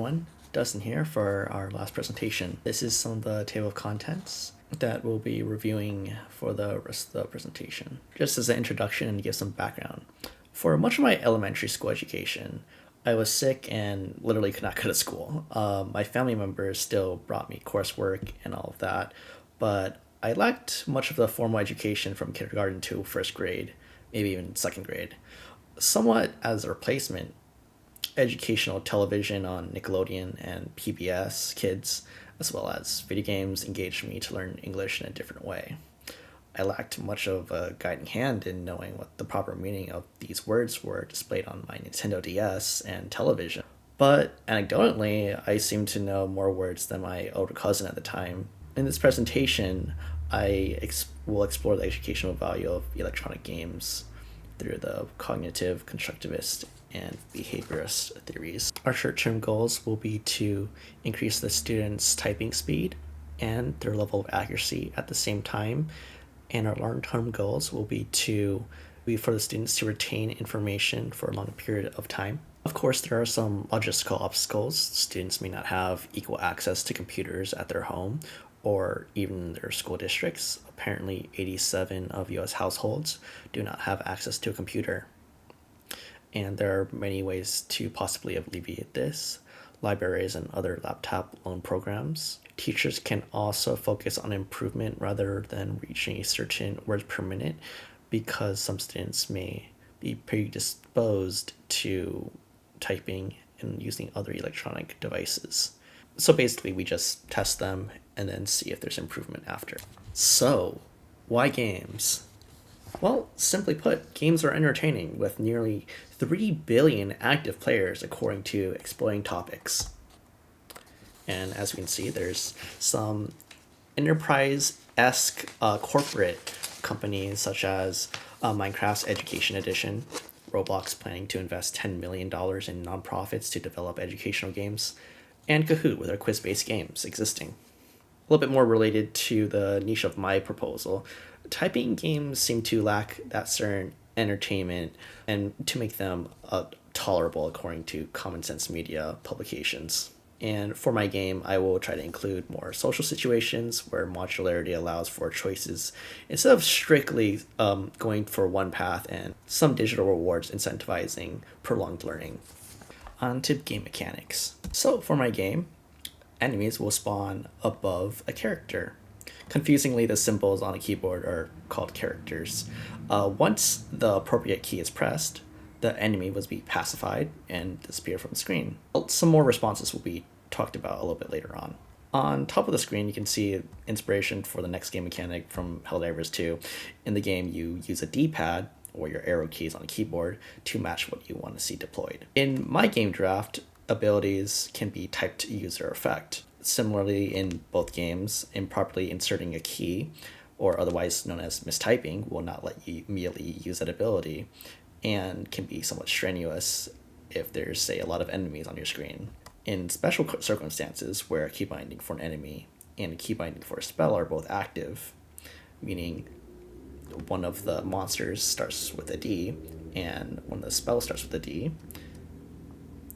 One, Dustin here for our last presentation. This is some of the table of contents that we'll be reviewing for the rest of the presentation. Just as an introduction and to give some background. For much of my elementary school education, I was sick and literally could not go to school. My family members still brought me coursework and all of that, but I lacked much of the formal education from kindergarten to first grade, maybe even second grade. Somewhat as a replacement, educational television on Nickelodeon and PBS Kids, as well as video games, engaged me to learn English in a different way. I lacked much of a guiding hand in knowing what the proper meaning of these words were displayed on my Nintendo DS and television. But anecdotally, I seem to know more words than my older cousin at the time. In this presentation, will explore the educational value of electronic games through the cognitive constructivist and behaviorist theories. Our short-term goals will be to increase the students' typing speed and their level of accuracy at the same time, and our long-term goals will be for the students to retain information for a long period of time. Of course, there are some logistical obstacles. Students may not have equal access to computers at their home or even their school districts. Apparently, 87 of U.S. households do not have access to a computer. And there are many ways to possibly alleviate this. Libraries and other laptop loan programs. Teachers can also focus on improvement rather than reaching a certain words per minute, because some students may be predisposed to typing and using other electronic devices. So basically, we just test them and then see if there's improvement after. So, why games? Well, simply put, games are entertaining, with nearly 3 billion active players according to Exploring Topics. And as we can see, there's some enterprise-esque corporate companies such as Minecraft's Education Edition, Roblox planning to invest $10 million in nonprofits to develop educational games, and Kahoot with their quiz-based games existing. A little bit more related to the niche of my proposal, typing games seem to lack that certain entertainment and to make them tolerable according to Common Sense Media publications. And for my game, I will try to include more social situations where modularity allows for choices instead of strictly going for one path, and some digital rewards incentivizing prolonged learning. On to game mechanics. So for my game, enemies will spawn above a character. Confusingly, the symbols on a keyboard are called characters. Once the appropriate key is pressed, the enemy will be pacified and disappear from the screen. Some more responses will be talked about a little bit later on. On top of the screen, you can see inspiration for the next game mechanic from Helldivers 2. In the game, you use a D-pad, or your arrow keys on a keyboard, to match what you want to see deployed. In my game draft, abilities can be typed user effect. Similarly, in both games, improperly inserting a key, or otherwise known as mistyping, will not let you immediately use that ability, and can be somewhat strenuous if there's, say, a lot of enemies on your screen. In special circumstances where a key binding for an enemy and a key binding for a spell are both active, meaning one of the monsters starts with a D and one of the spells starts with a D,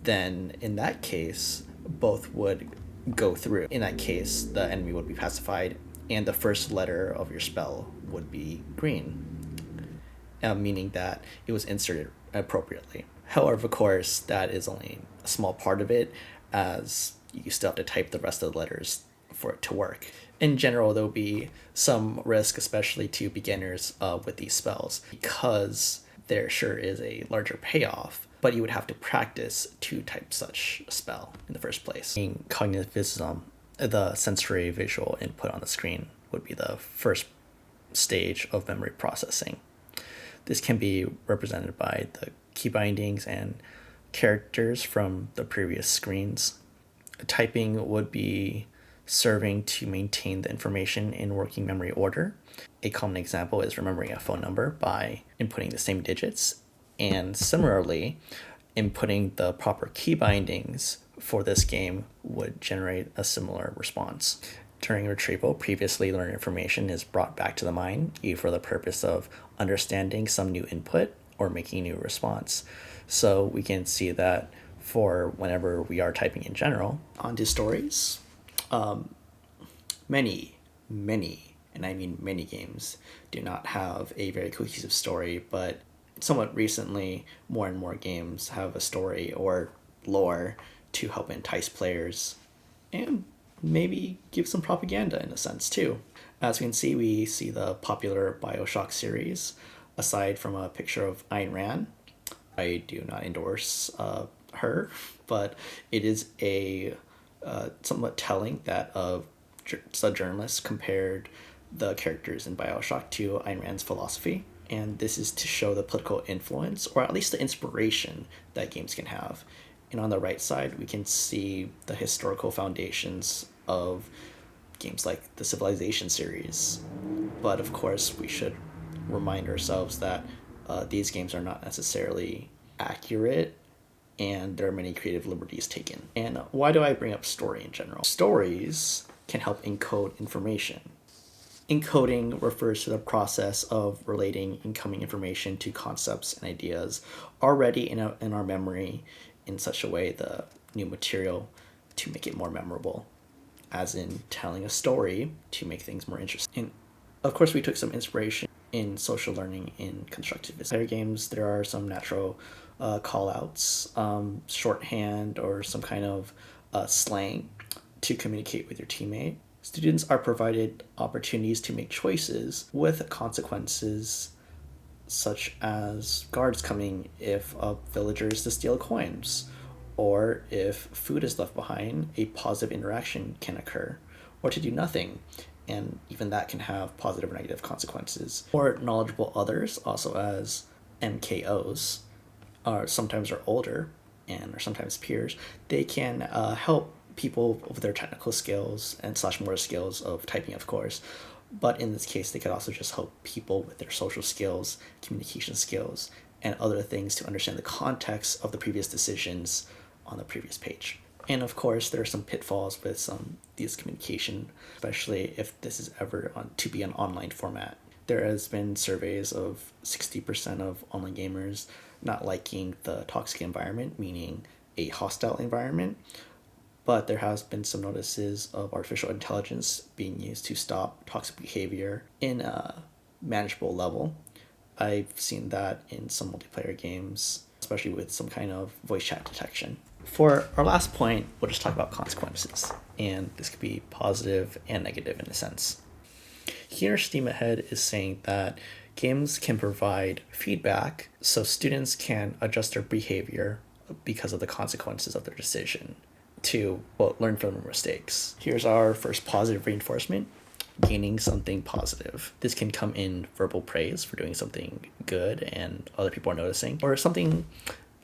then in that case, both would go through. In that case, the enemy would be pacified and the first letter of your spell would be green, meaning that it was inserted appropriately. However, of course, that is only a small part of it, as you still have to type the rest of the letters for it to work. In general, there will be some risk, especially to beginners with these spells, because there sure is a larger payoff, but you would have to practice to type such a spell in the first place. In cognitivism, the sensory visual input on the screen would be the first stage of memory processing. This can be represented by the key bindings and characters from the previous screens. Typing would be serving to maintain the information in working memory order. A common example is remembering a phone number by inputting the same digits, and similarly, inputting the proper key bindings for this game would generate a similar response. During retrieval, previously learned information is brought back to the mind, either for the purpose of understanding some new input or making a new response. So we can see that for whenever we are typing in general. On to stories. Many, and I mean many games do not have a very cohesive story, but somewhat recently, more and more games have a story or lore to help entice players and maybe give some propaganda in a sense too. As we see the popular Bioshock series. Aside from a picture of Ayn Rand, I do not endorse her, but it is a somewhat telling that a journalist compared the characters in Bioshock to Ayn Rand's philosophy. And this is to show the political influence, or at least the inspiration that games can have. And on the right side, we can see the historical foundations of games like the Civilization series. But of course, we should remind ourselves that these games are not necessarily accurate, and there are many creative liberties taken. And why do I bring up story in general? Stories can help encode information. Encoding refers to the process of relating incoming information to concepts and ideas already in our memory in such a way the new material to make it more memorable, as in telling a story to make things more interesting. And of course, we took some inspiration in social learning in constructivist player games. There are some natural call-outs, shorthand, or some kind of slang to communicate with your teammate. Students are provided opportunities to make choices with consequences, such as guards coming if a villager is to steal coins, or if food is left behind, a positive interaction can occur, or to do nothing, and even that can have positive or negative consequences. Or knowledgeable others, also as MKOs, sometimes are older and are sometimes peers, they can help people with their technical skills and slash motor skills of typing, of course. But in this case, they could also just help people with their social skills, communication skills, and other things to understand the context of the previous decisions on the previous page. And of course, there are some pitfalls with these communication, especially if this is ever to be an online format. There has been surveys of 60% of online gamers not liking the toxic environment, meaning a hostile environment. But there has been some notices of artificial intelligence being used to stop toxic behavior in a manageable level. I've seen that in some multiplayer games, especially with some kind of voice chat detection. For our last point, we'll just talk about consequences, and this could be positive and negative in a sense. Here, Steam Ahead is saying that games can provide feedback so students can adjust their behavior because of the consequences of their decision to, well, learn from their mistakes. Here's our first positive reinforcement: gaining something positive. This can come in verbal praise for doing something good and other people are noticing, or something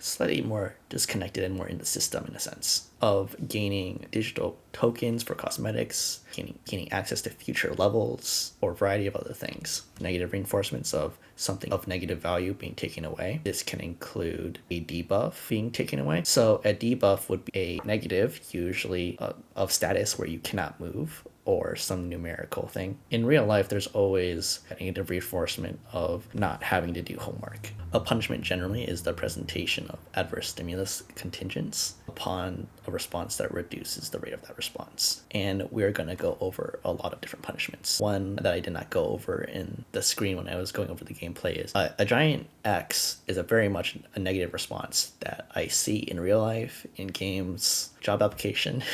slightly more disconnected and more in the system, in a sense of gaining digital tokens for cosmetics, gaining access to future levels, or a variety of other things. Negative reinforcements of something of negative value being taken away. This can include a debuff being taken away. So a debuff would be a negative, usually of status where you cannot move, or some numerical thing. In real life, there's always a negative reinforcement of not having to do homework. A punishment generally is the presentation of adverse stimulus contingents upon a response that reduces the rate of that response. And we're going to go over a lot of different punishments. One that I did not go over in the screen when I was going over the gameplay is a giant X is a very much a negative response that I see in real life, in games, job application.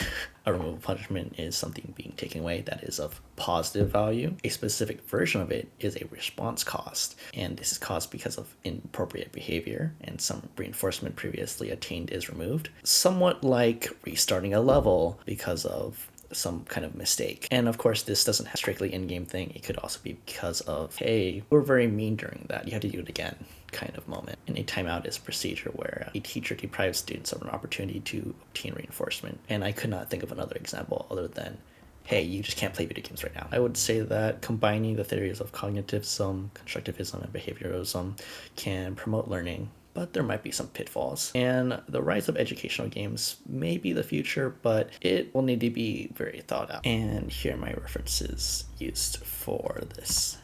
A removal punishment is something being taken away that is of positive value. A specific version of it is a response cost, and this is caused because of inappropriate behavior, and some reinforcement previously attained is removed. Somewhat like restarting a level because of some kind of mistake. And of course, this doesn't have strictly in-game thing. It could also be because of, hey, we're very mean during that, you have to do it again kind of moment. And a timeout is a procedure where a teacher deprives students of an opportunity to obtain reinforcement. And I could not think of another example other than, hey, you just can't play video games right now. I would say that combining the theories of cognitivism, constructivism, and behavioralism can promote learning, but there might be some pitfalls. And the rise of educational games may be the future, but it will need to be very thought out. And here are my references used for this.